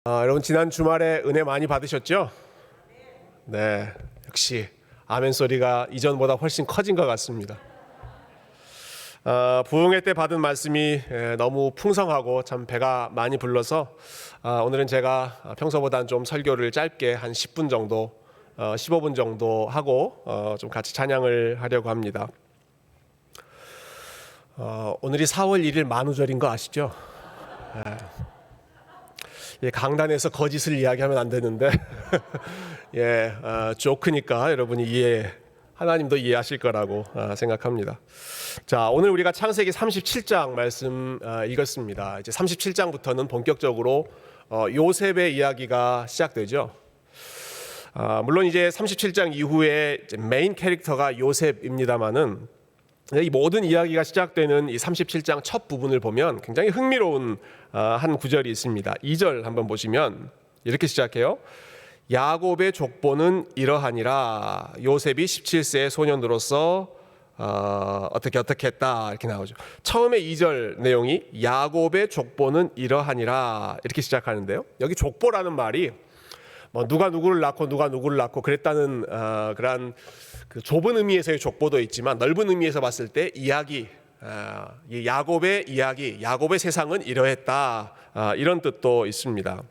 여러분 지난 주말에 은혜 많이 받으셨죠? 네, 역시 아멘 소리가 이전보다 훨씬 커진 것 같습니다. 부흥회 때 받은 말씀이 너무 풍성하고 참 배가 많이 불러서 오늘은 제가 평소보다는 좀 설교를 짧게 한 10분 정도, 15분 정도 하고 좀 같이 찬양을 하려고 합니다. 오늘이 4월 1일 만우절인 거 아시죠? 강단에서 거짓을 이야기하면 안 되는데 조크니까 여러분이 하나님도 이해하실 거라고 생각합니다. 자, 오늘 우리가 창세기 37장 말씀 읽었습니다. 이제 37장부터는 본격적으로 요셉의 이야기가 시작되죠. 물론 이제 37장 이후에 이제 메인 캐릭터가 요셉입니다만은 이 모든 이야기가 시작되는 이 37장 첫 부분을 보면 굉장히 흥미로운 한 구절이 있습니다. 2절 한번 보시면 이렇게 시작해요. 야곱의 족보는 이러하니라. 요셉이 17세의 소년으로서 어떻게 했다 이렇게 나오죠. 처음에 2절 내용이 야곱의 족보는 이러하니라 이렇게 시작하는데요. 여기 족보라는 말이 뭐 누가 누구를 낳고 그랬다는 그런 그 좁은 의미에서의 족보도 있지만 넓은 의미에서 봤을 때 이야기, 이 야곱의 이야기, 야곱의 세상은 이러했다 이런 뜻도 있습니다.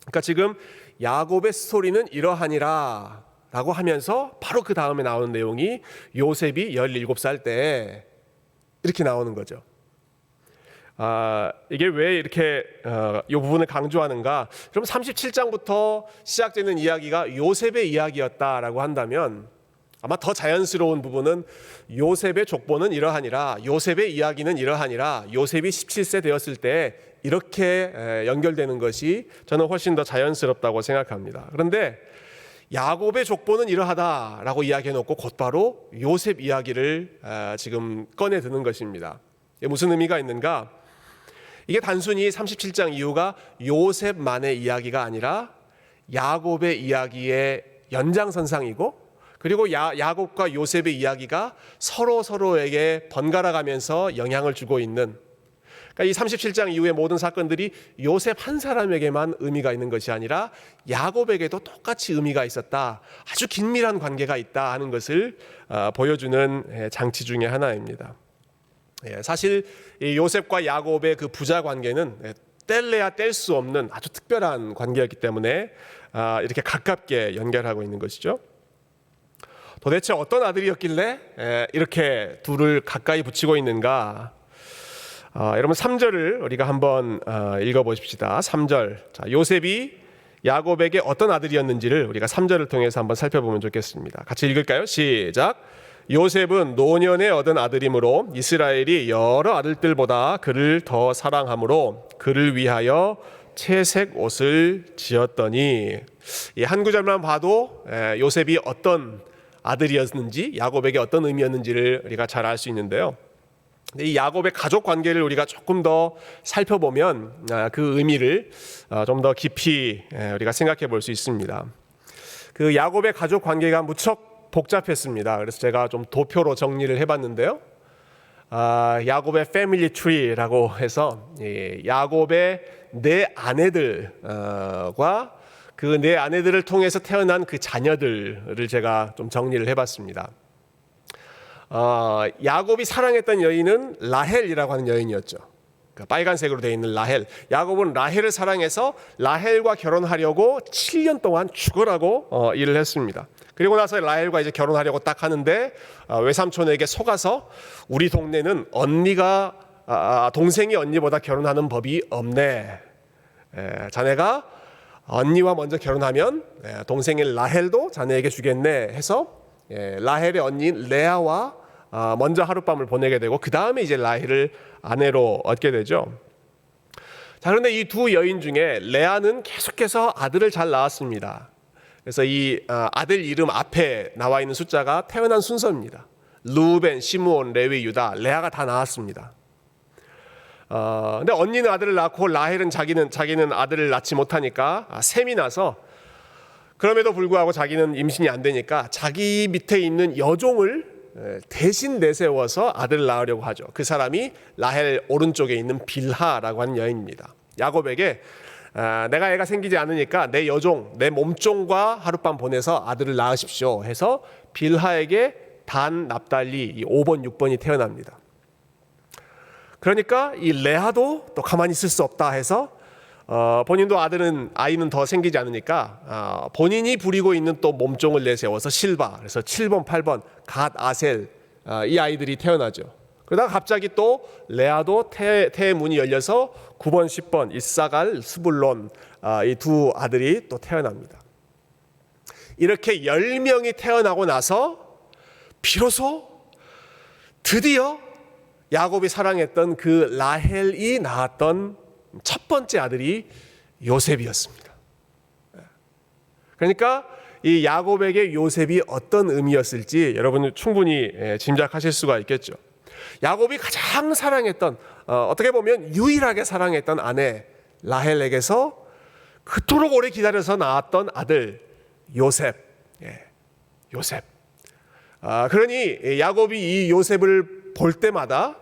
그러니까 지금 야곱의 스토리는 이러하니라 라고 하면서 바로 그 다음에 나오는 내용이 요셉이 17살 때 이렇게 나오는 거죠. 이게 왜 이렇게 이 부분을 강조하는가? 그럼 37장부터 시작되는 이야기가 요셉의 이야기였다라고 한다면 아마 더 자연스러운 부분은 요셉의 족보는 이러하니라, 요셉의 이야기는 이러하니라, 요셉이 17세 되었을 때 이렇게 연결되는 것이 저는 훨씬 더 자연스럽다고 생각합니다. 그런데 야곱의 족보는 이러하다라고 이야기해놓고 곧바로 요셉 이야기를 지금 꺼내 드는 것입니다. 이게 무슨 의미가 있는가? 이게 단순히 37장 이후가 요셉만의 이야기가 아니라 야곱의 이야기의 연장선상이고 그리고 야곱과 요셉의 이야기가 서로에게 번갈아가면서 영향을 주고 있는, 그러니까 이 37장 이후의 모든 사건들이 요셉 한 사람에게만 의미가 있는 것이 아니라 야곱에게도 똑같이 의미가 있었다, 아주 긴밀한 관계가 있다 하는 것을 보여주는 장치 중에 하나입니다. 사실 이 요셉과 야곱의 그 부자 관계는 뗄래야 뗄 수 없는 아주 특별한 관계였기 때문에 이렇게 가깝게 연결하고 있는 것이죠. 도대체 어떤 아들이었길래 이렇게 둘을 가까이 붙이고 있는가? 여러분 3절을 우리가 한번 읽어보십시다. 3절. 자, 요셉이 야곱에게 어떤 아들이었는지를 우리가 3절을 통해서 한번 살펴보면 좋겠습니다. 같이 읽을까요? 시작. 요셉은 노년에 얻은 아들이므로 이스라엘이 여러 아들들보다 그를 더 사랑하므로 그를 위하여 채색 옷을 지었더니, 이 한 구절만 봐도 요셉이 어떤 아들이었는지, 야곱에게 어떤 의미였는지를 우리가 잘 알 수 있는데요. 이 야곱의 가족 관계를 우리가 조금 더 살펴보면 그 의미를 좀 더 깊이 우리가 생각해 볼 수 있습니다. 그 야곱의 가족 관계가 무척 복잡했습니다. 그래서 제가 좀 도표로 정리를 해봤는데요. 야곱의 패밀리 트리라고 해서 야곱의 네 아내들과 그 네 아내들을 통해서 태어난 그 자녀들을 제가 좀 정리를 해봤습니다. 야곱이 사랑했던 여인은 라헬이라고 하는 여인이었죠. 그러니까 빨간색으로 되어 있는 라헬. 야곱은 라헬을 사랑해서 라헬과 결혼하려고 7년 동안 죽으라고 일을 했습니다. 그리고 나서 라헬과 이제 결혼하려고 딱 하는데 외삼촌에게 속아서 우리 동네는 동생이 언니보다 결혼하는 법이 없네. 자네가 언니와 먼저 결혼하면 동생인 라헬도 자네에게 주겠네 해서 라헬의 언니인 레아와 먼저 하룻밤을 보내게 되고 그 다음에 이제 라헬을 아내로 얻게 되죠. 자, 그런데 이 두 여인 중에 레아는 계속해서 아들을 잘 낳았습니다. 그래서 이 아들 이름 앞에 나와 있는 숫자가 태어난 순서입니다. 루벤, 시므온, 레위, 유다, 레아가 다 낳았습니다. 근데 언니는 아들을 낳고 라헬은 자기는 아들을 낳지 못하니까 셈이 나서, 그럼에도 불구하고 자기는 임신이 안 되니까 자기 밑에 있는 여종을 대신 내세워서 아들을 낳으려고 하죠. 그 사람이 라헬 오른쪽에 있는 빌하라고 하는 여인입니다. 야곱에게 내가 애가 생기지 않으니까 내 여종, 내 몸종과 하룻밤 보내서 아들을 낳으십시오 해서 빌하에게 단, 납달리 이 5번, 6번이 태어납니다. 그러니까 이 레아도 또 가만히 있을 수 없다 해서 본인도 아이는 더 생기지 않으니까 본인이 부리고 있는 또 몸종을 내세워서 실바, 그래서 7번, 8번 갓, 아셀 이 아이들이 태어나죠. 그러다가 갑자기 또 레아도 태의 문이 열려서 9번, 10번 이사갈, 스불론 이 두 아들이 또 태어납니다. 이렇게 10명이 태어나고 나서 비로소 드디어 야곱이 사랑했던 그 라헬이 낳았던 첫 번째 아들이 요셉이었습니다. 그러니까 이 야곱에게 요셉이 어떤 의미였을지 여러분은 충분히 짐작하실 수가 있겠죠. 야곱이 가장 사랑했던, 어떻게 보면 유일하게 사랑했던 아내 라헬에게서 그토록 오래 기다려서 낳았던 아들 요셉. 요셉. 그러니 야곱이 이 요셉을 볼 때마다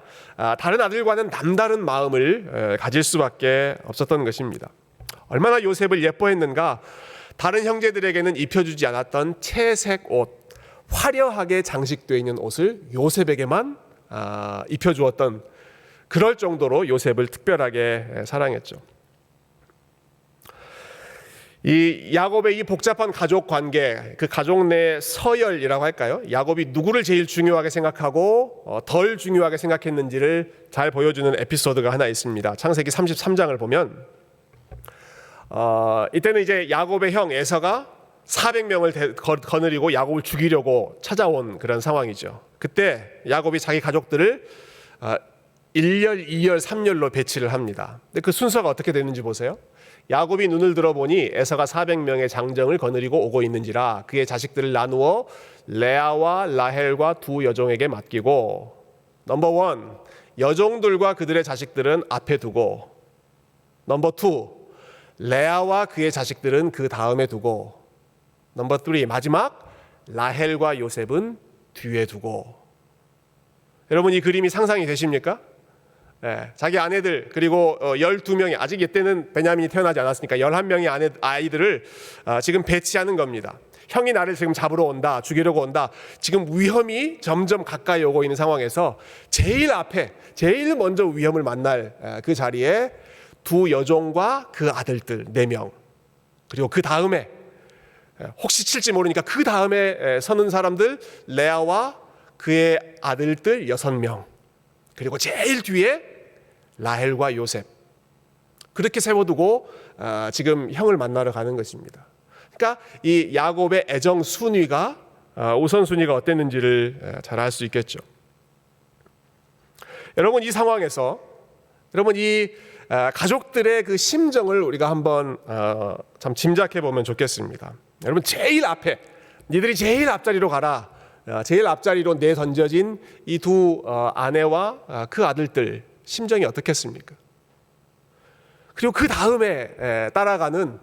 다른 아들과는 남다른 마음을 가질 수밖에 없었던 것입니다. 얼마나 요셉을 예뻐했는가. 다른 형제들에게는 입혀주지 않았던 채색 옷, 화려하게 장식되어 있는 옷을 요셉에게만 입혀주었던, 그럴 정도로 요셉을 특별하게 사랑했죠. 이 야곱의 이 복잡한 가족 관계, 그 가족 내 서열이라고 할까요? 야곱이 누구를 제일 중요하게 생각하고 덜 중요하게 생각했는지를 잘 보여주는 에피소드가 하나 있습니다. 창세기 33장을 보면 이때는 이제 야곱의 형 에서가 400명을 거느리고 야곱을 죽이려고 찾아온 그런 상황이죠. 그때 야곱이 자기 가족들을 1열, 2열, 3열로 배치를 합니다. 근데 그 순서가 어떻게 되는지 보세요. 야곱이 눈을 들어보니 에서가 400명의 장정을 거느리고 오고 있는지라 그의 자식들을 나누어 레아와 라헬과 두 여종에게 맡기고, 넘버 1, 여종들과 그들의 자식들은 앞에 두고, 넘버 2, 레아와 그의 자식들은 그 다음에 두고, 넘버 3, 마지막 라헬과 요셉은 뒤에 두고. 여러분 이 그림이 상상이 되십니까? 자기 아내들 그리고 12명이, 아직 이때는 베냐민이 태어나지 않았으니까 11명의 아이들을 지금 배치하는 겁니다. 형이 나를 지금 잡으러 온다, 죽이려고 온다. 지금 위험이 점점 가까이 오고 있는 상황에서 제일 앞에, 제일 먼저 위험을 만날 그 자리에 두 여종과 그 아들들 4명, 그리고 그 다음에 혹시 칠지 모르니까 그 다음에 서는 사람들 레아와 그의 아들들 6명, 그리고 제일 뒤에 라헬과 요셉, 그렇게 세워두고 지금 형을 만나러 가는 것입니다. 그러니까 이 야곱의 애정 순위가, 우선순위가 어땠는지를 잘 알 수 있겠죠. 여러분 이 상황에서 여러분 이 가족들의 그 심정을 우리가 한번 참 짐작해 보면 좋겠습니다. 여러분 제일 앞에, 니들이 제일 앞자리로 가라, 제일 앞자리로 내던져진 이 두 아내와 그 아들들 심정이 어떻겠습니까? 그리고 그 다음에 따라가는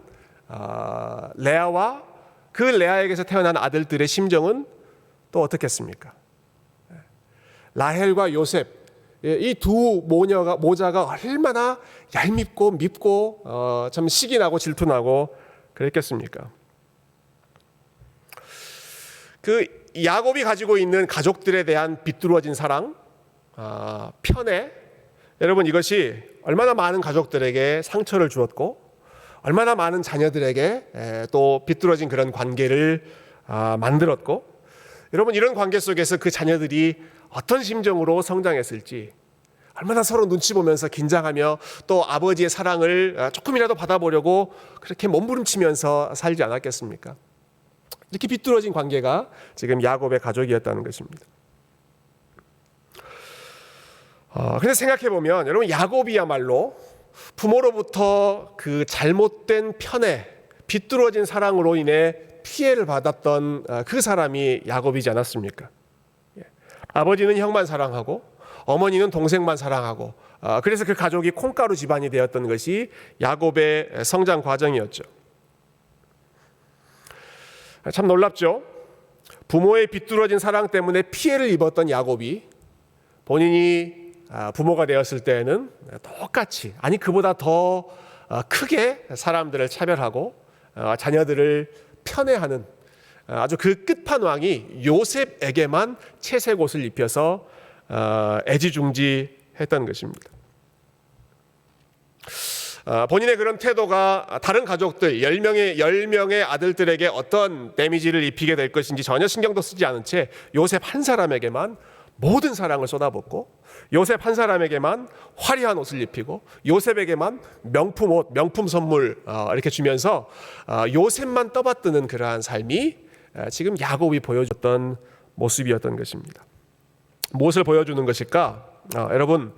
레아와 그 레아에게서 태어난 아들들의 심정은 또 어떻겠습니까? 라헬과 요셉, 이 두 모자가 얼마나 얄밉고 밉고 참 식이 나고 질투나고 그랬겠습니까? 그 야곱이 가지고 있는 가족들에 대한 비뚤어진 사랑, 편애, 여러분 이것이 얼마나 많은 가족들에게 상처를 주었고 얼마나 많은 자녀들에게 또 비뚤어진 그런 관계를 만들었고, 여러분 이런 관계 속에서 그 자녀들이 어떤 심정으로 성장했을지, 얼마나 서로 눈치 보면서 긴장하며 또 아버지의 사랑을 조금이라도 받아보려고 그렇게 몸부림치면서 살지 않았겠습니까? 이렇게 비뚤어진 관계가 지금 야곱의 가족이었다는 것입니다. 근데 생각해보면 여러분 야곱이야말로 부모로부터 그 잘못된 편애, 비뚤어진 사랑으로 인해 피해를 받았던 그 사람이 야곱이지 않았습니까? 아버지는 형만 사랑하고 어머니는 동생만 사랑하고, 그래서 그 가족이 콩가루 집안이 되었던 것이 야곱의 성장 과정이었죠. 참 놀랍죠? 부모의 비뚤어진 사랑 때문에 피해를 입었던 야곱이 본인이 부모가 되었을 때에는 똑같이, 아니 그보다 더 크게 사람들을 차별하고 자녀들을 편애하는 아주 그 끝판왕이 요셉에게만 채색 옷을 입혀서 애지중지했던 것입니다. 본인의 그런 태도가 다른 가족들 10명의 아들들에게 어떤 데미지를 입히게 될 것인지 전혀 신경도 쓰지 않은 채 요셉 한 사람에게만 모든 사랑을 쏟아붓고 요셉 한 사람에게만 화려한 옷을 입히고 요셉에게만 명품 옷, 명품 선물 이렇게 주면서 요셉만 떠받드는 그러한 삶이 지금 야곱이 보여줬던 모습이었던 것입니다. 무엇을 보여주는 것일까? 여러분,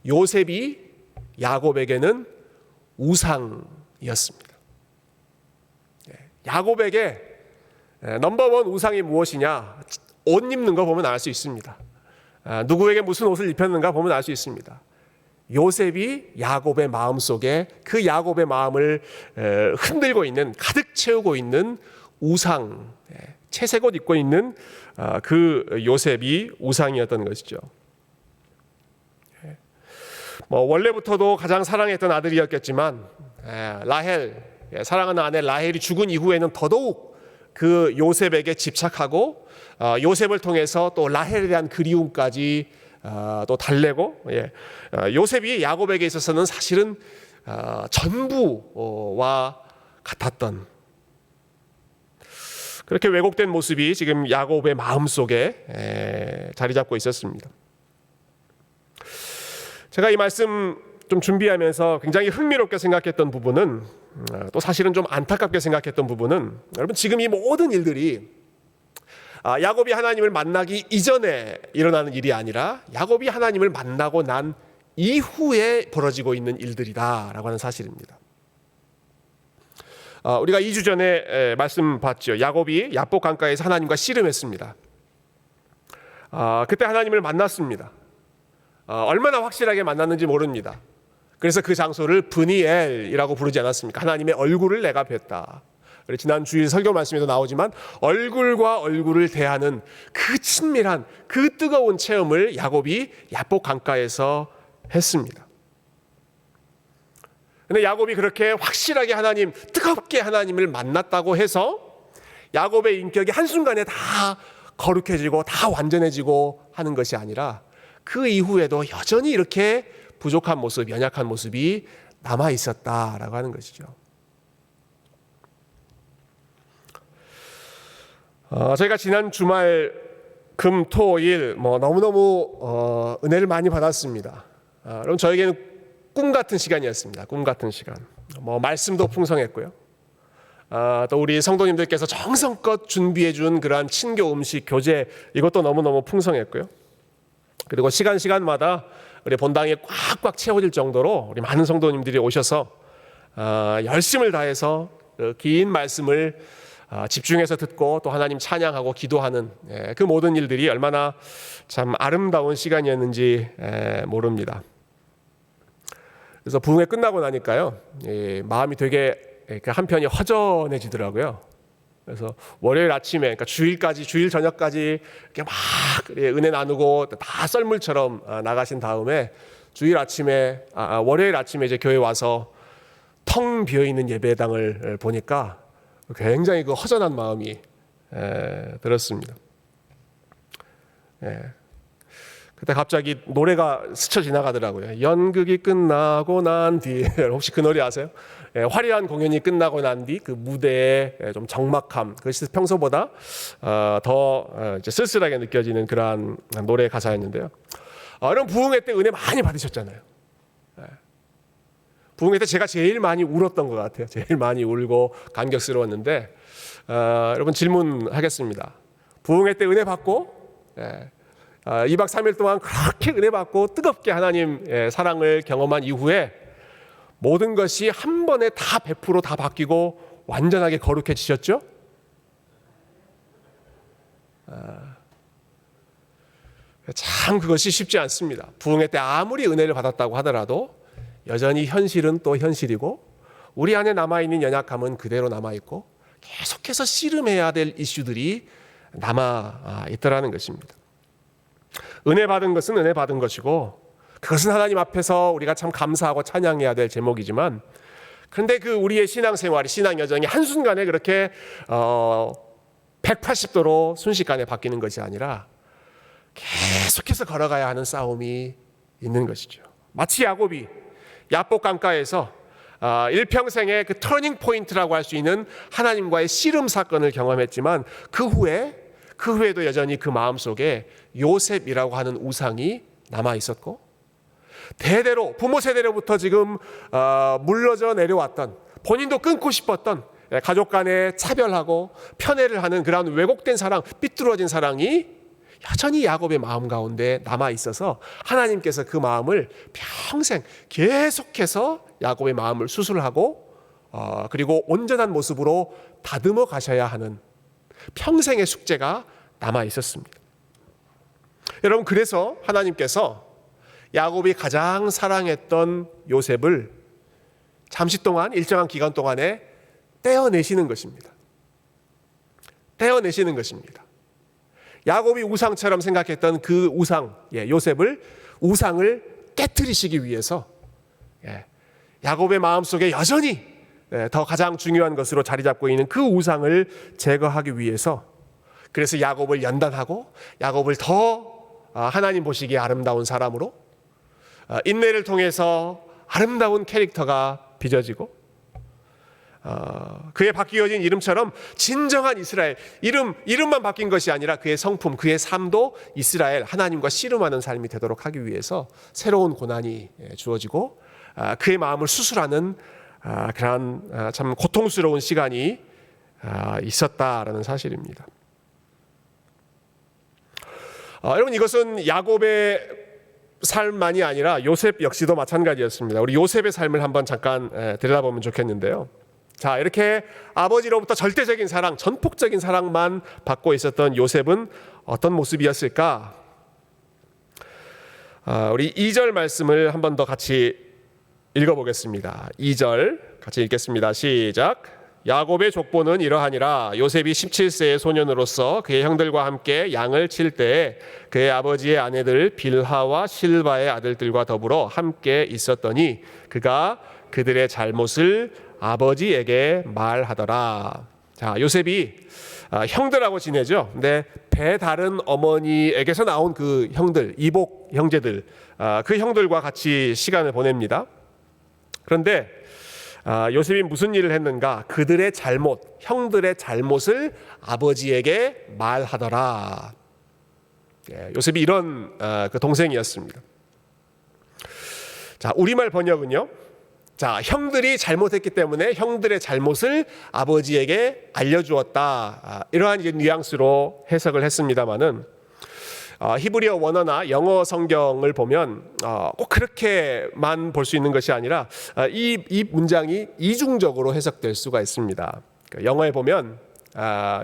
요셉이 야곱에게는 우상이었습니다. 야곱에게 넘버원 우상이 무엇이냐? 옷 입는 거 보면 알 수 있습니다. 누구에게 무슨 옷을 입혔는가 보면 알 수 있습니다. 요셉이 야곱의 마음속에 그 야곱의 마음을 흔들고 있는, 가득 채우고 있는 우상, 채색 옷 입고 있는 그 요셉이 우상이었던 것이죠. 원래부터도 가장 사랑했던 아들이었겠지만 라헬, 사랑하는 아내 라헬이 죽은 이후에는 더더욱 그 요셉에게 집착하고 요셉을 통해서 또 라헬에 대한 그리움까지 또 달래고, 요셉이 야곱에게 있어서는 사실은 전부와 같았던, 그렇게 왜곡된 모습이 지금 야곱의 마음속에 자리 잡고 있었습니다. 제가 이 말씀 좀 준비하면서 굉장히 흥미롭게 생각했던 부분은, 또 사실은 좀 안타깝게 생각했던 부분은, 여러분 지금 이 모든 일들이 야곱이 하나님을 만나기 이전에 일어나는 일이 아니라 야곱이 하나님을 만나고 난 이후에 벌어지고 있는 일들이다라고 하는 사실입니다. 우리가 2주 전에 말씀 봤죠. 야곱이 야복 강가에서 하나님과 씨름했습니다. 그때 하나님을 만났습니다. 얼마나 확실하게 만났는지 모릅니다. 그래서 그 장소를 브니엘이라고 부르지 않았습니까? 하나님의 얼굴을 내가 뵀다. 지난 주일 설교 말씀에도 나오지만 얼굴과 얼굴을 대하는 그 친밀한, 그 뜨거운 체험을 야곱이 야복 강가에서 했습니다. 근데 야곱이 그렇게 확실하게 하나님, 뜨겁게 하나님을 만났다고 해서 야곱의 인격이 한순간에 다 거룩해지고 다 완전해지고 하는 것이 아니라 그 이후에도 여전히 이렇게 부족한 모습, 연약한 모습이 남아 있었다라고 하는 것이죠. 저희가 지난 주말 금, 토, 일 너무너무 은혜를 많이 받았습니다. 여러분 저에게는 꿈 같은 시간이었습니다. 꿈 같은 시간. 말씀도 풍성했고요. 또 우리 성도님들께서 정성껏 준비해 준 그러한 친교 음식, 교제, 이것도 너무너무 풍성했고요. 그리고 시간마다 우리 본당이 꽉꽉 채워질 정도로 우리 많은 성도님들이 오셔서 열심을 다해서 긴 말씀을 집중해서 듣고 또 하나님 찬양하고 기도하는 그 모든 일들이 얼마나 참 아름다운 시간이었는지 모릅니다. 그래서 부흥회 끝나고 나니까요, 마음이 되게 한편이 허전해지더라고요. 그래서 월요일 아침에, 그러니까 주일 저녁까지 이렇게 막 은혜 나누고 다 썰물처럼 나가신 다음에 월요일 아침에 이제 교회 와서 텅 비어 있는 예배당을 보니까 굉장히 그 허전한 마음이 들었습니다. 그때 갑자기 노래가 스쳐 지나가더라고요. 연극이 끝나고 난 뒤, 혹시 그 노래 아세요? 화려한 공연이 끝나고 난 뒤 그 무대의 좀 적막함, 그것이 평소보다 더 이제 쓸쓸하게 느껴지는 그러한 노래 가사였는데요. 여러분 부흥회 때 은혜 많이 받으셨잖아요. 부흥회 때 제가 제일 많이 울었던 것 같아요. 제일 많이 울고 감격스러웠는데, 여러분 질문하겠습니다. 부흥회 때 은혜 받고 2박 3일 동안 그렇게 은혜 받고 뜨겁게 하나님 사랑을 경험한 이후에 모든 것이 한 번에 다 100% 다 바뀌고 완전하게 거룩해지셨죠? 참 그것이 쉽지 않습니다. 부흥회 때 아무리 은혜를 받았다고 하더라도 여전히 현실은 또 현실이고 우리 안에 남아있는 연약함은 그대로 남아있고 계속해서 씨름해야 될 이슈들이 남아있더라는 것입니다. 은혜 받은 것은 은혜 받은 것이고 그것은 하나님 앞에서 우리가 참 감사하고 찬양해야 될 제목이지만 그런데 그 우리의 신앙생활이 신앙 여정이 한순간에 그렇게 180도로 순식간에 바뀌는 것이 아니라 계속해서 걸어가야 하는 싸움이 있는 것이죠. 마치 야곱이 야복 강가에서 일평생의 그 터닝 포인트라고 할 수 있는 하나님과의 씨름 사건을 경험했지만 그 후에도 여전히 그 마음속에 요셉이라고 하는 우상이 남아 있었고, 대대로 부모 세대로부터 지금 물러져 내려왔던, 본인도 끊고 싶었던 가족 간의 차별하고 편애를 하는 그런 왜곡된 사랑, 삐뚤어진 사랑이 여전히 야곱의 마음 가운데 남아 있어서 하나님께서 그 마음을 평생 계속해서 야곱의 마음을 수술하고 그리고 온전한 모습으로 다듬어 가셔야 하는 평생의 숙제가 남아 있었습니다. 여러분, 그래서 하나님께서 야곱이 가장 사랑했던 요셉을 잠시 동안, 일정한 기간 동안에 떼어내시는 것입니다. 떼어내시는 것입니다. 야곱이 우상처럼 생각했던 그 우상, 요셉을, 우상을 깨트리시기 위해서 야곱의 마음속에 여전히 더 가장 중요한 것으로 자리 잡고 있는 그 우상을 제거하기 위해서, 그래서 야곱을 연단하고 야곱을 더 하나님 보시기에 아름다운 사람으로, 인내를 통해서 아름다운 캐릭터가 빚어지고, 그의 바뀌어진 이름처럼 진정한 이스라엘, 이름만 바뀐 것이 아니라 그의 성품, 그의 삶도 이스라엘, 하나님과 씨름하는 삶이 되도록 하기 위해서 새로운 고난이 주어지고 그의 마음을 수술하는 그런 참 고통스러운 시간이 있었다라는 사실입니다. 여러분, 이것은 야곱의 삶만이 아니라 요셉 역시도 마찬가지였습니다. 우리 요셉의 삶을 한번 잠깐 들여다보면 좋겠는데요. 자, 이렇게 아버지로부터 절대적인 사랑, 전폭적인 사랑만 받고 있었던 요셉은 어떤 모습이었을까? 우리 2절 말씀을 한 번 더 같이 읽어보겠습니다. 2절 같이 읽겠습니다. 시작. 야곱의 족보는 이러하니라. 요셉이 17세의 소년으로서 그의 형들과 함께 양을 칠 때에 그의 아버지의 아내들 빌하와 실바의 아들들과 더불어 함께 있었더니 그가 그들의 잘못을 아버지에게 말하더라. 자, 요셉이 형들하고 지내죠. 근데 배 다른 어머니에게서 나온 그 형들, 이복 형제들, 그 형들과 같이 시간을 보냅니다. 그런데 요셉이 무슨 일을 했는가? 그들의 잘못, 형들의 잘못을 아버지에게 말하더라. 요셉이 이런 그 동생이었습니다. 자, 우리말 번역은요. 자, 형들이 잘못했기 때문에 형들의 잘못을 아버지에게 알려주었다. 이러한 이제 뉘앙스로 해석을 했습니다만은 히브리어 원어나 영어 성경을 보면 꼭 그렇게만 볼 수 있는 것이 아니라 이 문장이 이중적으로 해석될 수가 있습니다. 영어에 보면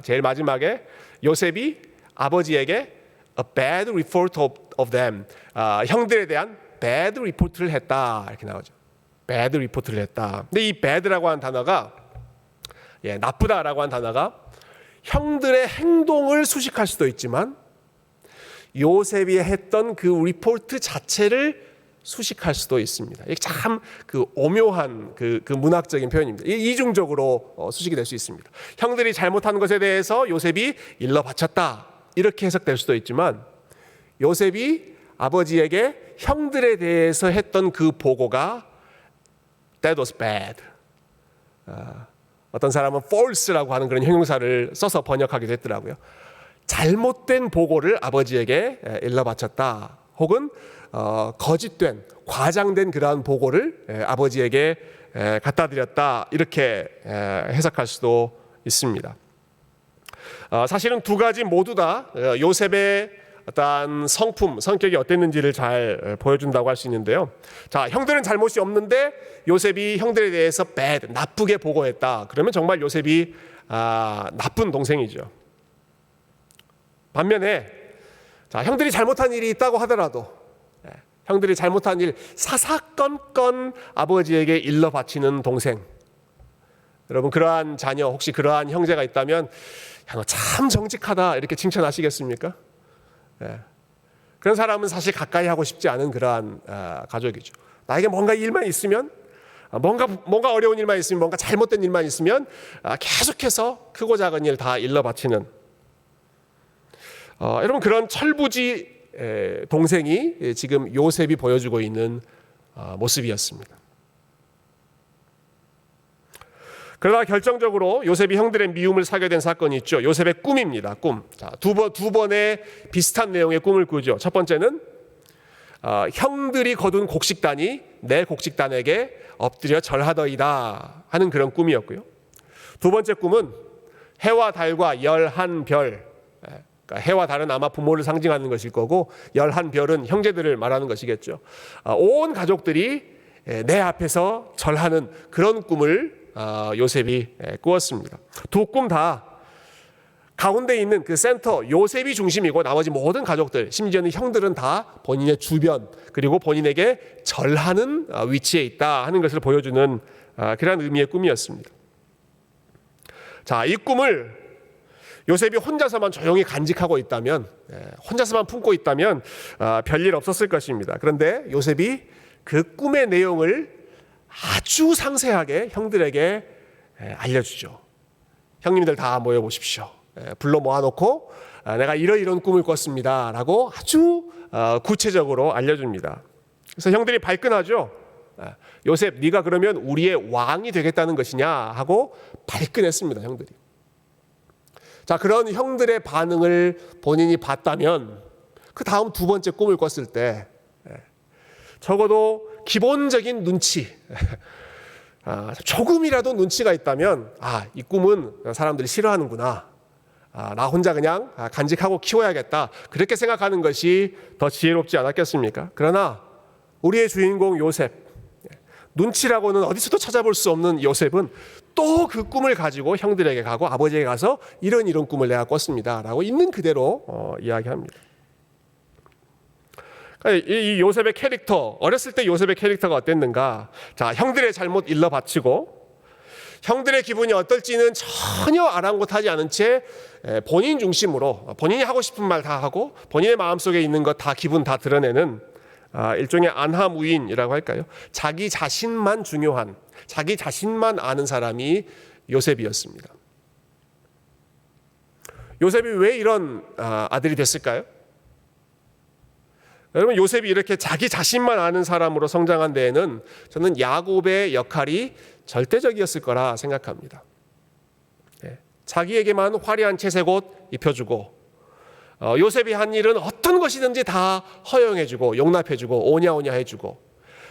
제일 마지막에 요셉이 아버지에게 a bad report of them, 형들에 대한 bad report를 했다, 이렇게 나오죠. bad report를 했다. 근데 이 bad라고 하는 단어가, 나쁘다라고 하는 단어가 형들의 행동을 수식할 수도 있지만 요셉이 했던 그 리포트 자체를 수식할 수도 있습니다. 이게 참 그 오묘한 그 문학적인 표현입니다. 이중적으로 수식이 될 수 있습니다. 형들이 잘못한 것에 대해서 요셉이 일러 바쳤다, 이렇게 해석될 수도 있지만, 요셉이 아버지에게 형들에 대해서 했던 그 보고가 That was bad. 어떤 사람은 false라고 하는 그런 형용사를 써서 번역하기도 했더라고요. 잘못된 보고를 아버지에게 일러 바쳤다. 혹은 거짓된, 과장된 그러한 보고를 아버지에게 갖다 드렸다. 이렇게 해석할 수도 있습니다. 사실은 두 가지 모두 다 요셉의 어떤 성품, 성격이 어땠는지를 잘 보여준다고 할 수 있는데요. 자, 형들은 잘못이 없는데 요셉이 형들에 대해서 bad, 나쁘게 보고했다. 그러면 정말 요셉이 나쁜 동생이죠. 반면에 자, 형들이 잘못한 일이 있다고 하더라도 형들이 잘못한 일 사사건건 아버지에게 일러 바치는 동생, 여러분, 그러한 자녀, 혹시 그러한 형제가 있다면 야, 너 참 정직하다, 이렇게 칭찬하시겠습니까? 그런 사람은 사실 가까이 하고 싶지 않은 그러한 가족이죠. 나에게 뭔가 일만 있으면 뭔가 어려운 일만 있으면, 뭔가 잘못된 일만 있으면 계속해서 크고 작은 일 다 일러 바치는, 여러분, 그런 철부지 동생이 지금 요셉이 보여주고 있는 모습이었습니다. 그러나 결정적으로 요셉이 형들의 미움을 사게 된 사건이 있죠. 요셉의 꿈입니다. 꿈. 자, 두 번의 비슷한 내용의 꿈을 꾸죠. 첫 번째는 형들이 거둔 곡식단이 내 곡식단에게 엎드려 절하더이다 하는 그런 꿈이었고요. 두 번째 꿈은 해와 달과 11별, 그러니까 해와 달은 아마 부모를 상징하는 것일 거고 11별은 형제들을 말하는 것이겠죠. 온 가족들이 내 앞에서 절하는 그런 꿈을 요셉이 꾸었습니다. 두 꿈 다 가운데 있는 그 센터 요셉이 중심이고 나머지 모든 가족들, 심지어는 형들은 다 본인의 주변 그리고 본인에게 절하는 위치에 있다 하는 것을 보여주는 그런 의미의 꿈이었습니다. 자, 이 꿈을 요셉이 혼자서만 조용히 간직하고 있다면, 혼자서만 품고 있다면 별일 없었을 것입니다. 그런데 요셉이 그 꿈의 내용을 아주 상세하게 형들에게 알려주죠. 형님들 다 모여보십시오. 불러 모아놓고 내가 이런 꿈을 꿨습니다 라고 아주 구체적으로 알려줍니다. 그래서 형들이 발끈하죠. 요셉, 네가 그러면 우리의 왕이 되겠다는 것이냐 하고 발끈했습니다. 형들이. 자, 그런 형들의 반응을 본인이 봤다면 그 다음 두 번째 꿈을 꿨을 때 적어도 기본적인 눈치, 조금이라도 눈치가 있다면 이 꿈은 사람들이 싫어하는구나, 나 혼자 그냥 간직하고 키워야겠다, 그렇게 생각하는 것이 더 지혜롭지 않았겠습니까? 그러나 우리의 주인공 요셉, 눈치라고는 어디서도 찾아볼 수 없는 요셉은 또 그 꿈을 가지고 형들에게 가고 아버지에게 가서 이런 꿈을 내가 꿨습니다 라고 있는 그대로 이야기합니다. 이 요셉의 캐릭터, 어렸을 때 요셉의 캐릭터가 어땠는가? 자, 형들의 잘못 일러 바치고 형들의 기분이 어떨지는 전혀 아랑곳하지 않은 채 본인 중심으로 본인이 하고 싶은 말 다 하고 본인의 마음속에 있는 것 다 기분 다 드러내는 일종의 안하무인이라고 할까요? 자기 자신만 중요한, 자기 자신만 아는 사람이 요셉이었습니다. 요셉이 왜 이런 아들이 됐을까요? 여러분, 요셉이 이렇게 자기 자신만 아는 사람으로 성장한 데에는 저는 야곱의 역할이 절대적이었을 거라 생각합니다. 자기에게만 화려한 채색 옷 입혀주고 요셉이 한 일은 어떤 것이든지 다 허용해주고 용납해주고 오냐오냐 해주고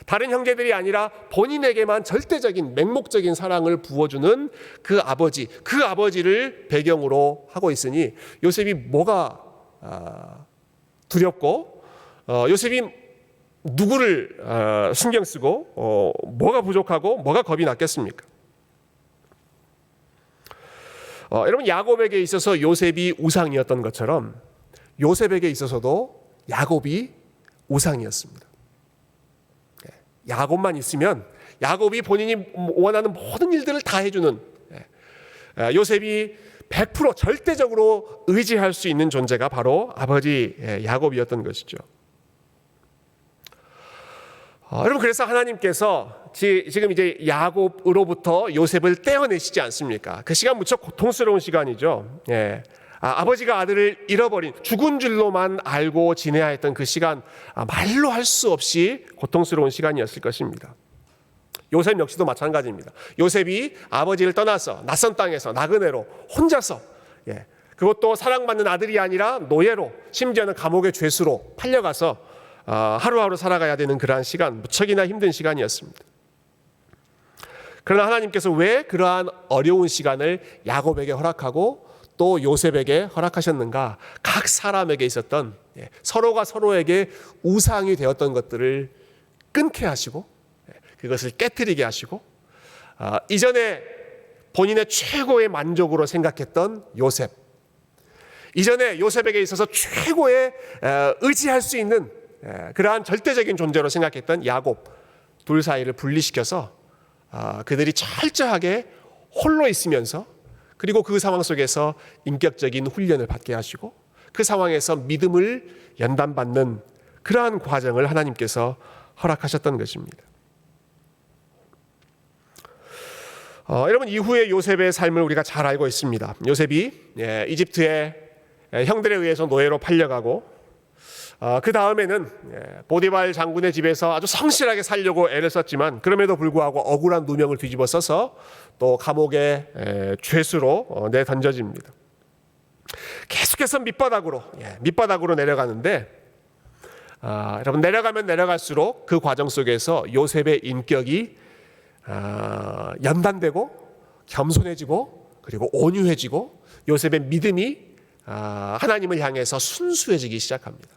다른 형제들이 아니라 본인에게만 절대적인 맹목적인 사랑을 부어주는 그 아버지를 배경으로 하고 있으니 요셉이 뭐가 두렵고 요셉이 누구를 신경 쓰고 뭐가 부족하고 뭐가 겁이 났겠습니까? 여러분, 야곱에게 있어서 요셉이 우상이었던 것처럼 요셉에게 있어서도 야곱이 우상이었습니다. 야곱만 있으면 야곱이 본인이 원하는 모든 일들을 다 해주는, 요셉이 100% 절대적으로 의지할 수 있는 존재가 바로 아버지 야곱이었던 것이죠. 여러분, 그래서 하나님께서 지금 이제 야곱으로부터 요셉을 떼어내시지 않습니까? 그 시간 무척 고통스러운 시간이죠. 아버지가 아들을 잃어버린, 죽은 줄로만 알고 지내야 했던 그 시간, 말로 할 수 없이 고통스러운 시간이었을 것입니다. 요셉 역시도 마찬가지입니다. 요셉이 아버지를 떠나서 낯선 땅에서 나그네로 혼자서, 그것도 사랑받는 아들이 아니라 노예로, 심지어는 감옥의 죄수로 팔려가서 하루하루 살아가야 되는 그러한 시간, 무척이나 힘든 시간이었습니다. 그러나 하나님께서 왜 그러한 어려운 시간을 야곱에게 허락하고 또 요셉에게 허락하셨는가? 각 사람에게 있었던, 서로가 서로에게 우상이 되었던 것들을 끊게 하시고 그것을 깨트리게 하시고 이전에 본인의 최고의 만족으로 생각했던 요셉, 이전에 요셉에게 있어서 최고의 의지할 수 있는 그러한 절대적인 존재로 생각했던 야곱, 둘 사이를 분리시켜서 그들이 철저하게 홀로 있으면서, 그리고 그 상황 속에서 인격적인 훈련을 받게 하시고 그 상황에서 믿음을 연단받는 그러한 과정을 하나님께서 허락하셨던 것입니다. 여러분 이후의 요셉의 삶을 우리가 잘 알고 있습니다. 요셉이 이집트의 형들에 의해서 노예로 팔려가고 그 다음에는 보디발 장군의 집에서 아주 성실하게 살려고 애를 썼지만 그럼에도 불구하고 억울한 누명을 뒤집어 써서 또 감옥의 죄수로 내던져집니다. 계속해서 밑바닥으로 내려가는데 여러분 내려가면 내려갈수록 그 과정 속에서 요셉의 인격이 연단되고 겸손해지고 그리고 온유해지고 요셉의 믿음이 하나님을 향해서 순수해지기 시작합니다.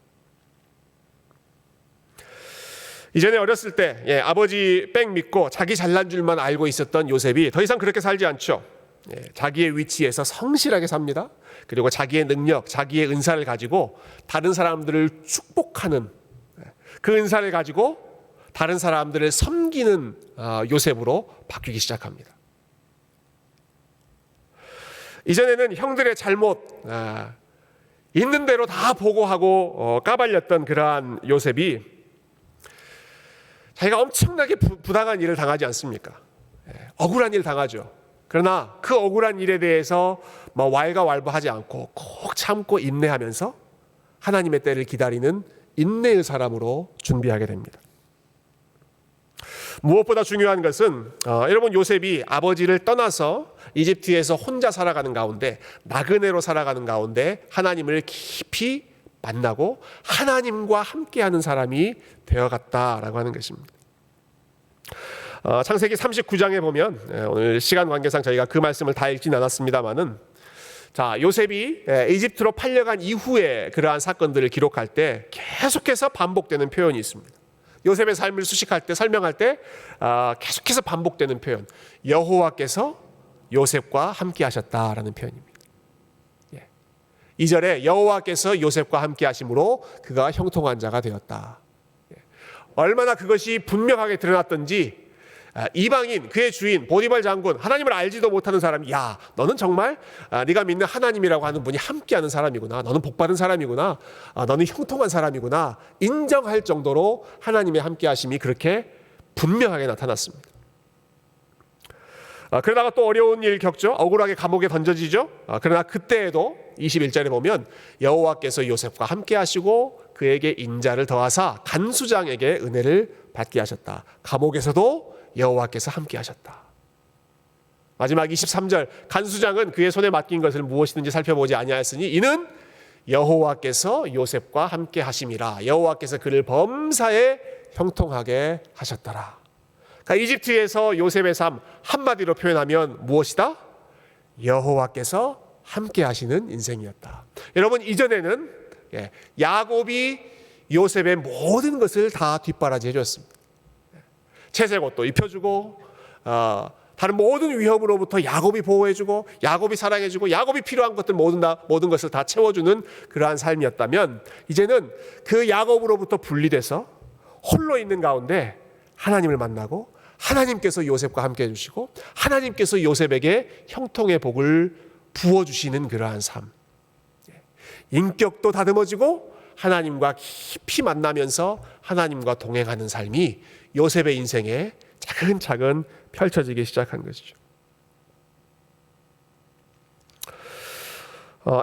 이전에 어렸을 때 아버지 백 믿고 자기 잘난 줄만 알고 있었던 요셉이 더 이상 그렇게 살지 않죠. 자기의 위치에서 성실하게 삽니다. 그리고 자기의 능력, 자기의 은사를 가지고 다른 사람들을 축복하는 그 은사를 가지고 다른 사람들을 섬기는 요셉으로 바뀌기 시작합니다. 이전에는 형들의 잘못 있는 대로 다 보고하고 까발렸던 그러한 요셉이 자기가 엄청나게 부당한 일을 당하지 않습니까? 억울한 일 당하죠. 그러나 그 억울한 일에 대해서 왈가왈부하지 않고 꼭 참고 인내하면서 하나님의 때를 기다리는 인내의 사람으로 준비하게 됩니다. 무엇보다 중요한 것은 여러분 요셉이 아버지를 떠나서 이집트에서 혼자 살아가는 가운데 나그네로 살아가는 가운데 하나님을 깊이 만나고 하나님과 함께하는 사람이 되어갔다라고 하는 것입니다. 창세기 39장에 보면 오늘 시간 관계상 저희가 그 말씀을 다 읽진 않았습니다만은 요셉이 이집트로 팔려간 이후에 그러한 사건들을 기록할 때 계속해서 반복되는 표현이 있습니다. 요셉의 삶을 수식할 때 설명할 때 계속해서 반복되는 표현 여호와께서 요셉과 함께 하셨다라는 표현입니다. 2절에 여호와께서 요셉과 함께 하심으로 그가 형통한 자가 되었다. 얼마나 그것이 분명하게 드러났던지 이방인 그의 주인 보디발 장군 하나님을 알지도 못하는 사람이 야 너는 정말 네가 믿는 하나님이라고 하는 분이 함께하는 사람이구나. 너는 복받은 사람이구나. 너는 형통한 사람이구나. 인정할 정도로 하나님의 함께하심이 그렇게 분명하게 나타났습니다. 그러다가 또 어려운 일 겪죠. 억울하게 감옥에 던져지죠. 그러나 그때에도 21절에 보면 여호와께서 요셉과 함께 하시고 그에게 인자를 더하사 간수장에게 은혜를 받게 하셨다. 감옥에서도 여호와께서 함께 하셨다. 마지막 23절 간수장은 그의 손에 맡긴 것을 무엇이든지 살펴보지 아니하였으니 이는 여호와께서 요셉과 함께 하심이라. 여호와께서 그를 범사에 형통하게 하셨더라. 그러니까 이집트에서 요셉의 삶 한마디로 표현하면 무엇이다? 여호와께서 함께 하시는 인생이었다. 여러분 이전에는 야곱이 요셉의 모든 것을 다 뒷바라지 해줬습니다. 채색 옷도 입혀주고 다른 모든 위협으로부터 야곱이 보호해주고 야곱이 사랑해주고 야곱이 필요한 것들 모든 것을 다 채워주는 그러한 삶이었다면 이제는 그 야곱으로부터 분리돼서 홀로 있는 가운데 하나님을 만나고 하나님께서 요셉과 함께 해주시고 하나님께서 요셉에게 형통의 복을 부어주시는 그러한 삶. 인격도 다듬어지고 하나님과 깊이 만나면서 하나님과 동행하는 삶이 요셉의 인생에 차근차근 펼쳐지기 시작한 것이죠.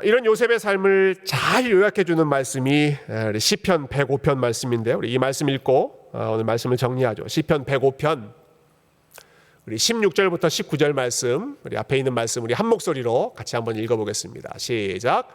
이런 요셉의 삶을 잘 요약해주는 말씀이 시편 105편 말씀인데요. 우리 이 말씀 읽고 오늘 말씀을 정리하죠. 시편 105편 우리 16절부터 19절 말씀, 우리 앞에 있는 말씀 우리 한 목소리로 같이 한번 읽어보겠습니다. 시작.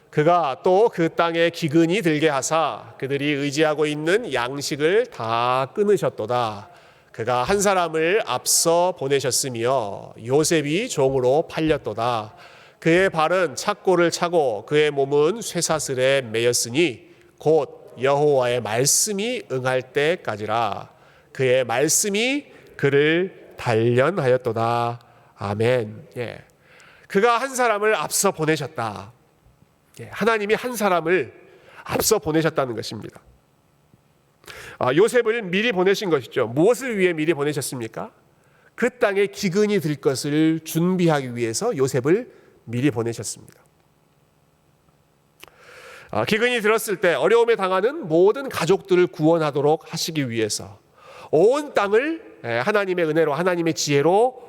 그가 또 그 땅에 기근이 들게 하사 그들이 의지하고 있는 양식을 다 끊으셨도다. 그가 한 사람을 앞서 보내셨으며 요셉이 종으로 팔렸도다. 그의 발은 착고를 차고 그의 몸은 쇠사슬에 매였으니 곧 여호와의 말씀이 응할 때까지라. 그의 말씀이 그를 단련하였도다. 아멘. 그가 한 사람을 앞서 보내셨다. 하나님이 한 사람을 앞서 보내셨다는 것입니다. 요셉을 미리 보내신 것이죠. 무엇을 위해 미리 보내셨습니까? 그 땅에 기근이 들 것을 준비하기 위해서 요셉을 미리 보내셨습니다. 기근이 들었을 때 어려움에 당하는 모든 가족들을 구원하도록 하시기 위해서 온 땅을 하나님의 은혜로 하나님의 지혜로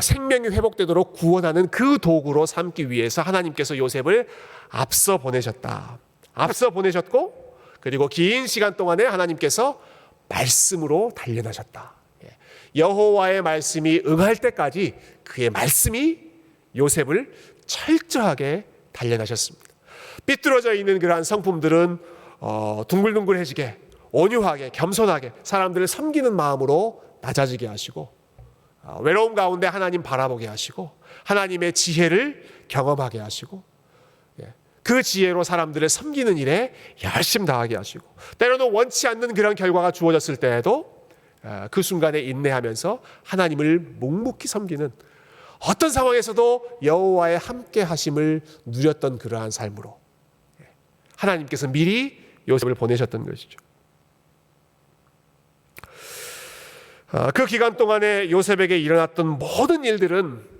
생명이 회복되도록 구원하는 그 도구로 삼기 위해서 하나님께서 요셉을 앞서 보내셨다. 앞서 보내셨고 그리고 긴 시간 동안에 하나님께서 말씀으로 단련하셨다. 여호와의 말씀이 응할 때까지 그의 말씀이 요셉을 철저하게 단련하셨습니다. 삐뚤어져 있는 그러한 성품들은 둥글둥글해지게 온유하게 겸손하게 사람들을 섬기는 마음으로 낮아지게 하시고 외로움 가운데 하나님 바라보게 하시고 하나님의 지혜를 경험하게 하시고 그 지혜로 사람들을 섬기는 일에 열심 다하게 하시고 때로는 원치 않는 그런 결과가 주어졌을 때에도 그 순간에 인내하면서 하나님을 묵묵히 섬기는 어떤 상황에서도 여호와의 함께 하심을 누렸던 그러한 삶으로 하나님께서 미리 요셉을 보내셨던 것이죠. 그 기간 동안에 요셉에게 일어났던 모든 일들은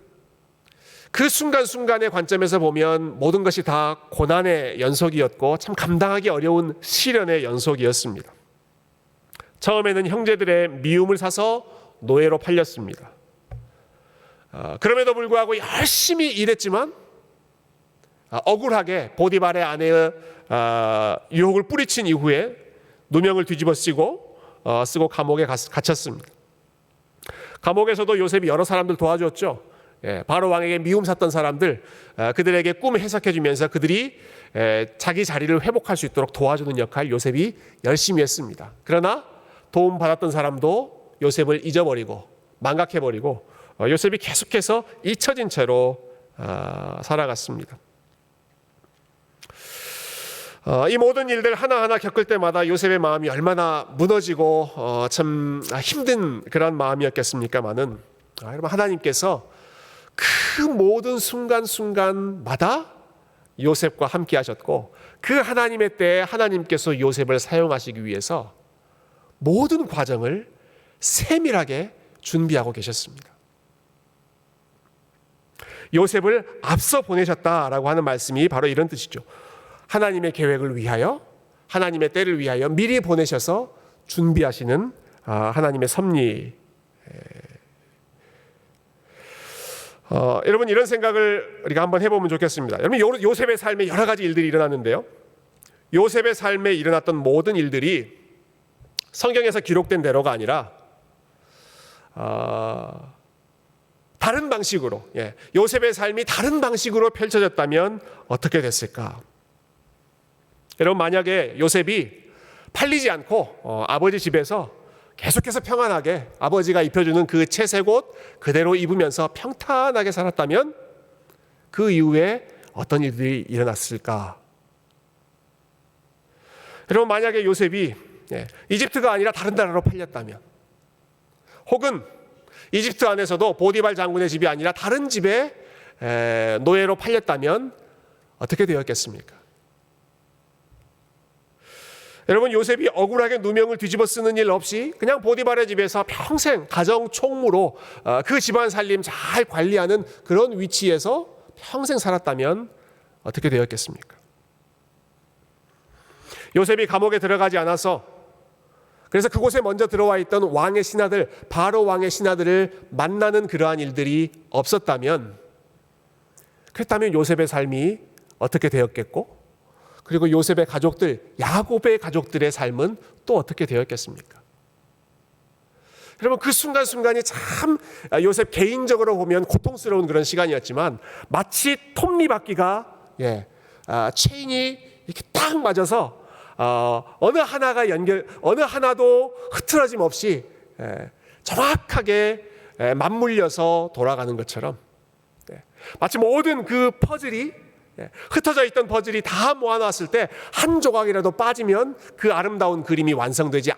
그 순간순간의 관점에서 보면 모든 것이 다 고난의 연속이었고 참 감당하기 어려운 시련의 연속이었습니다. 처음에는 형제들의 미움을 사서 노예로 팔렸습니다. 그럼에도 불구하고 열심히 일했지만 억울하게 보디발의 아내의 유혹을 뿌리친 이후에 누명을 뒤집어 쓰고 감옥에 갇혔습니다. 감옥에서도 요셉이 여러 사람들 도와줬죠. 바로 왕에게 미움 샀던 사람들 그들에게 꿈을 해석해 주면서 그들이 자기 자리를 회복할 수 있도록 도와주는 역할 요셉이 열심히 했습니다. 그러나 도움 받았던 사람도 요셉을 잊어버리고 망각해버리고 요셉이 계속해서 잊혀진 채로 살아갔습니다. 이 모든 일들 하나하나 겪을 때마다 요셉의 마음이 얼마나 무너지고 참 힘든 그런 마음이었겠습니까마는 여러분 하나님께서 그 모든 순간순간마다 요셉과 함께 하셨고 그 하나님의 때에 하나님께서 요셉을 사용하시기 위해서 모든 과정을 세밀하게 준비하고 계셨습니다. 요셉을 앞서 보내셨다라고 하는 말씀이 바로 이런 뜻이죠. 하나님의 계획을 위하여 하나님의 때를 위하여 미리 보내셔서 준비하시는 하나님의 섭리. 여러분 이런 생각을 우리가 한번 해보면 좋겠습니다. 여러분 요셉의 삶에 여러 가지 일들이 일어났는데요. 요셉의 삶에 일어났던 모든 일들이 성경에서 기록된 대로가 아니라 다른 방식으로 요셉의 삶이 다른 방식으로 펼쳐졌다면 어떻게 됐을까? 여러분 만약에 요셉이 팔리지 않고 아버지 집에서 계속해서 평안하게 아버지가 입혀주는 그 채색 옷 그대로 입으면서 평탄하게 살았다면 그 이후에 어떤 일들이 일어났을까? 여러분 만약에 요셉이 이집트가 아니라 다른 나라로 팔렸다면 혹은 이집트 안에서도 보디발 장군의 집이 아니라 다른 집에 노예로 팔렸다면 어떻게 되었겠습니까? 여러분 요셉이 억울하게 누명을 뒤집어 쓰는 일 없이 그냥 보디발의 집에서 평생 가정 총무로 그 집안 살림 잘 관리하는 그런 위치에서 평생 살았다면 어떻게 되었겠습니까? 요셉이 감옥에 들어가지 않아서 그래서 그곳에 먼저 들어와 있던 왕의 신하들 바로 왕의 신하들을 만나는 그러한 일들이 없었다면 그렇다면 요셉의 삶이 어떻게 되었겠고 그리고 요셉의 가족들, 야곱의 가족들의 삶은 또 어떻게 되었겠습니까? 여러분 그 순간순간이 참 요셉 개인적으로 보면 고통스러운 그런 시간이었지만 마치 톱니바퀴가 체인이 이렇게 딱 맞아서 어느 하나도 흐트러짐 없이 정확하게 맞물려서 돌아가는 것처럼 마치 모든 그 퍼즐이 흩어져 있던 퍼즐이 다 모아놨을 때 한 조각이라도 빠지면 그 아름다운 그림이 완성되지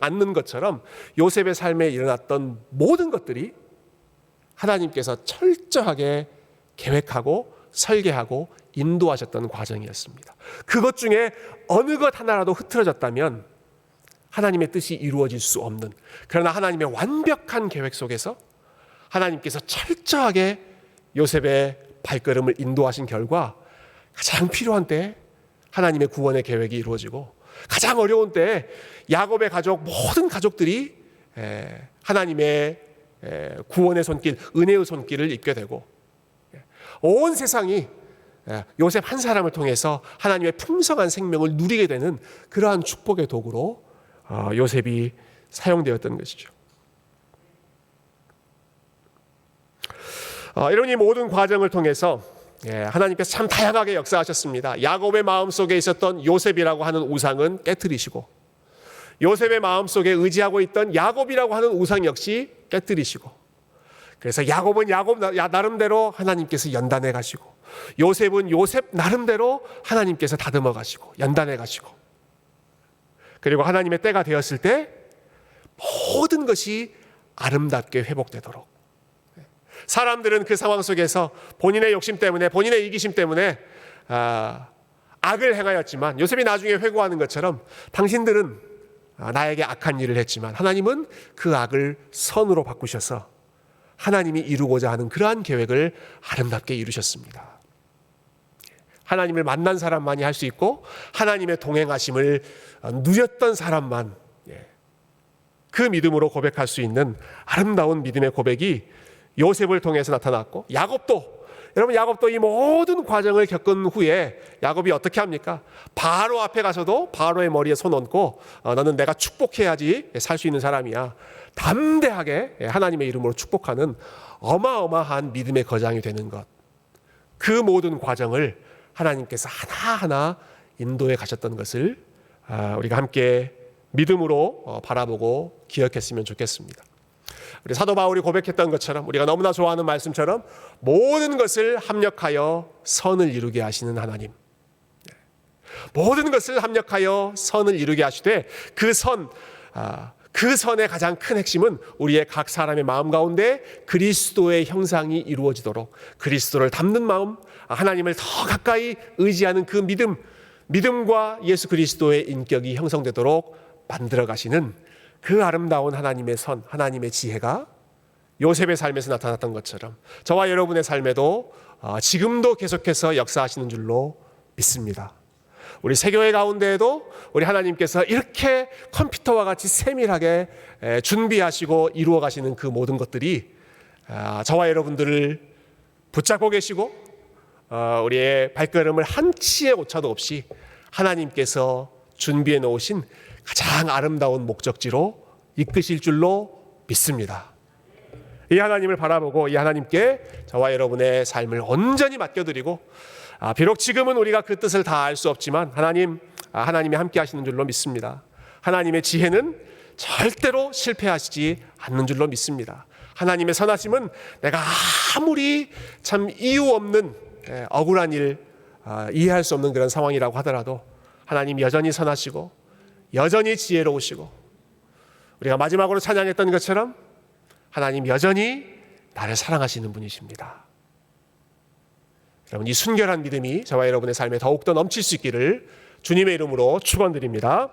않는 것처럼 요셉의 삶에 일어났던 모든 것들이 하나님께서 철저하게 계획하고 설계하고 인도하셨던 과정이었습니다. 그것 중에 어느 것 하나라도 흐트러졌다면 하나님의 뜻이 이루어질 수 없는 그러나 하나님의 완벽한 계획 속에서 하나님께서 철저하게 요셉의 발걸음을 인도하신 결과 가장 필요한 때에 하나님의 구원의 계획이 이루어지고 가장 어려운 때에 야곱의 가족 모든 가족들이 하나님의 구원의 손길, 은혜의 손길을 입게 되고 온 세상이 요셉 한 사람을 통해서 하나님의 풍성한 생명을 누리게 되는 그러한 축복의 도구로 요셉이 사용되었던 것이죠. 이런 이 모든 과정을 통해서 하나님께서 참 다양하게 역사하셨습니다. 야곱의 마음속에 있었던 요셉이라고 하는 우상은 깨뜨리시고, 요셉의 마음속에 의지하고 있던 야곱이라고 하는 우상 역시 깨뜨리시고, 그래서 야곱은 야곱 나름대로 하나님께서 연단해 가시고, 요셉은 요셉 나름대로 하나님께서 다듬어 가시고 연단해 가시고, 그리고 하나님의 때가 되었을 때 모든 것이 아름답게 회복되도록, 사람들은 그 상황 속에서 본인의 욕심 때문에, 본인의 이기심 때문에 악을 행하였지만, 요셉이 나중에 회고하는 것처럼 당신들은 나에게 악한 일을 했지만 하나님은 그 악을 선으로 바꾸셔서 하나님이 이루고자 하는 그러한 계획을 아름답게 이루셨습니다. 하나님을 만난 사람만이 할 수 있고, 하나님의 동행하심을 누렸던 사람만 그 믿음으로 고백할 수 있는 아름다운 믿음의 고백이 요셉을 통해서 나타났고, 야곱도 이 모든 과정을 겪은 후에 야곱이 어떻게 합니까? 바로 앞에 가서도 바로의 머리에 손 얹고 너는 내가 축복해야지 살 수 있는 사람이야, 담대하게 하나님의 이름으로 축복하는 어마어마한 믿음의 거장이 되는 것, 그 모든 과정을 하나님께서 하나하나 인도해 가셨던 것을 우리가 함께 믿음으로 바라보고 기억했으면 좋겠습니다. 우리 사도 바울이 고백했던 것처럼, 우리가 너무나 좋아하는 말씀처럼 모든 것을 합력하여 선을 이루게 하시는 하나님, 모든 것을 합력하여 선을 이루게 하시되 그 선의 가장 큰 핵심은 우리의 각 사람의 마음 가운데 그리스도의 형상이 이루어지도록, 그리스도를 닮는 마음, 하나님을 더 가까이 의지하는 그 믿음과 예수 그리스도의 인격이 형성되도록 만들어 가시는 그 아름다운 하나님의 선, 하나님의 지혜가 요셉의 삶에서 나타났던 것처럼 저와 여러분의 삶에도 지금도 계속해서 역사하시는 줄로 믿습니다. 우리 세교회 가운데에도 우리 하나님께서 이렇게 컴퓨터와 같이 세밀하게 준비하시고 이루어 가시는 그 모든 것들이 저와 여러분들을 붙잡고 계시고, 우리의 발걸음을 한 치의 오차도 없이 하나님께서 준비해 놓으신 가장 아름다운 목적지로 이끄실 줄로 믿습니다. 이 하나님을 바라보고 이 하나님께 저와 여러분의 삶을 온전히 맡겨드리고, 비록 지금은 우리가 그 뜻을 다 알 수 없지만 하나님이 함께 하시는 줄로 믿습니다. 하나님의 지혜는 절대로 실패하시지 않는 줄로 믿습니다. 하나님의 선하심은 내가 아무리 참 이유 없는 억울한 일, 이해할 수 없는 그런 상황이라고 하더라도 하나님 여전히 선하시고 여전히 지혜로우시고, 우리가 마지막으로 찬양했던 것처럼 하나님 여전히 나를 사랑하시는 분이십니다. 여러분, 이 순결한 믿음이 저와 여러분의 삶에 더욱더 넘칠 수 있기를 주님의 이름으로 축원드립니다.